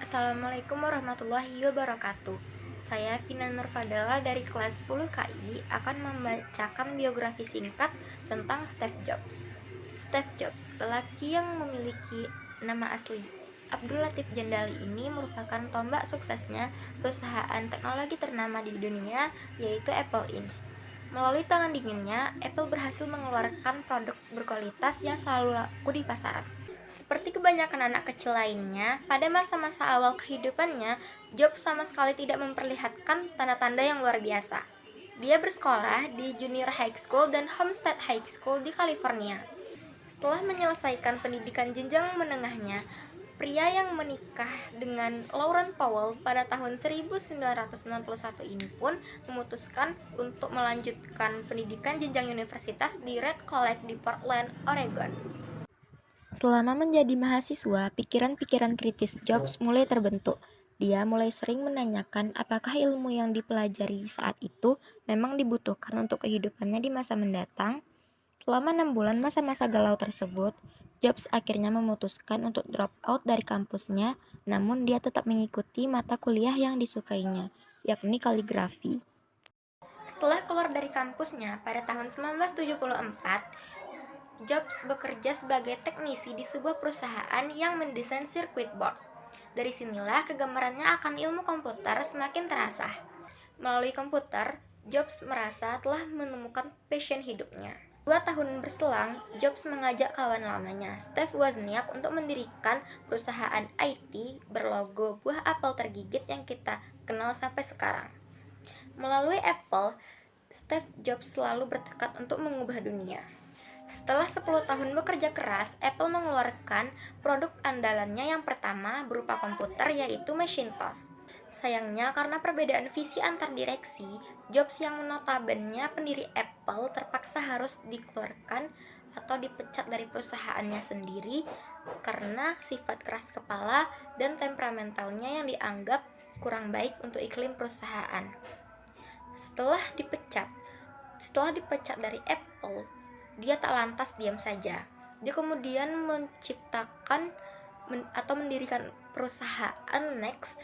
Assalamualaikum warahmatullahi wabarakatuh. Saya Vina Nurfadala dari kelas 10 KI akan membacakan biografi singkat tentang Steve Jobs. Steve Jobs, lelaki yang memiliki nama asli Abdul Latif Jandali ini merupakan tombak suksesnya perusahaan teknologi ternama di dunia, yaitu Apple Inc. Melalui tangan dinginnya, Apple berhasil mengeluarkan produk berkualitas yang selalu laku di pasaran. Seperti kebanyakan anak kecil lainnya, pada masa-masa awal kehidupannya, Jobs sama sekali tidak memperlihatkan tanda-tanda yang luar biasa. Dia bersekolah di Junior High School dan Homestead High School di California. Setelah menyelesaikan pendidikan jenjang menengahnya, pria yang menikah dengan Lauren Powell pada tahun 1991 ini pun memutuskan untuk melanjutkan pendidikan jenjang universitas di Red College di Portland, Oregon. Selama menjadi mahasiswa, pikiran-pikiran kritis Jobs mulai terbentuk. Dia mulai sering menanyakan apakah ilmu yang dipelajari saat itu memang dibutuhkan untuk kehidupannya di masa mendatang. Selama 6 bulan masa-masa galau tersebut, Jobs akhirnya memutuskan untuk drop out dari kampusnya, namun dia tetap mengikuti mata kuliah yang disukainya, yakni kaligrafi. Setelah keluar dari kampusnya pada tahun 1974, Jobs bekerja sebagai teknisi di sebuah perusahaan yang mendesain sirkuit board. Dari sinilah kegemparannya akan ilmu komputer semakin terasa. Melalui komputer, Jobs merasa telah menemukan passion hidupnya. 2 tahun berselang, Jobs mengajak kawan lamanya, Steve Wozniak, untuk mendirikan perusahaan IT berlogo buah apel tergigit yang kita kenal sampai sekarang. Melalui Apple, Steve Jobs selalu bertekad untuk mengubah dunia. Setelah 10 tahun bekerja keras, Apple mengeluarkan produk andalannya yang pertama berupa komputer, yaitu Macintosh. Sayangnya, karena perbedaan visi antar direksi, Jobs yang notabene pendiri Apple terpaksa harus dikeluarkan atau dipecat dari perusahaannya sendiri karena sifat keras kepala dan temperamentalnya yang dianggap kurang baik untuk iklim perusahaan. Setelah dipecat dari Apple, dia tak lantas diam saja. Dia kemudian mendirikan perusahaan Next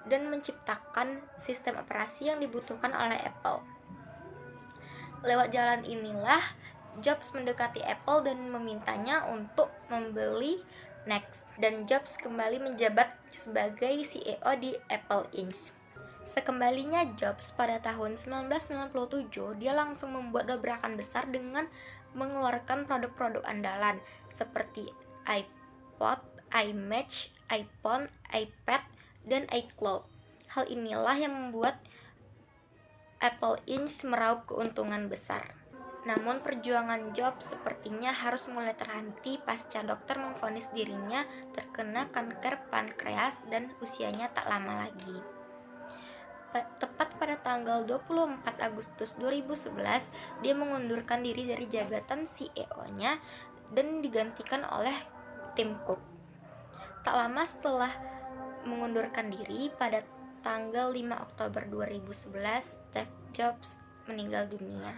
dan menciptakan sistem operasi yang dibutuhkan oleh Apple. Lewat jalan inilah Jobs mendekati Apple dan memintanya untuk membeli Next, dan Jobs kembali menjabat sebagai CEO di Apple Inc. Sekembalinya Jobs pada tahun 1997, dia langsung membuat dobrakan besar dengan mengeluarkan produk-produk andalan seperti iPod, iMac, iPhone, iPad, dan iCloud. Hal inilah yang membuat Apple Inc. meraup keuntungan besar. Namun perjuangan Jobs sepertinya harus mulai terhenti pasca dokter memvonis dirinya terkena kanker pankreas dan usianya tak lama lagi. Tepat pada tanggal 24 Agustus 2011, dia mengundurkan diri dari jabatan CEO-nya dan digantikan oleh Tim Cook. Tak lama setelah mengundurkan diri, pada tanggal 5 Oktober 2011, Steve Jobs meninggal dunia.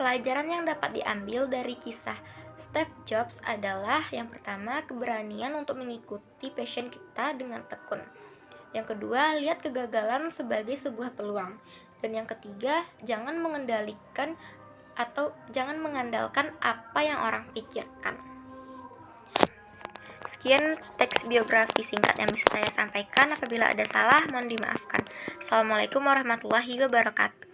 Pelajaran yang dapat diambil dari kisah Steve Jobs adalah yang pertama, keberanian untuk mengikuti passion kita dengan tekun. Yang kedua, lihat kegagalan sebagai sebuah peluang. Dan yang ketiga, jangan mengandalkan apa yang orang pikirkan. Sekian teks biografi singkat yang bisa saya sampaikan. Apabila ada salah, mohon dimaafkan. Assalamualaikum warahmatullahi wabarakatuh.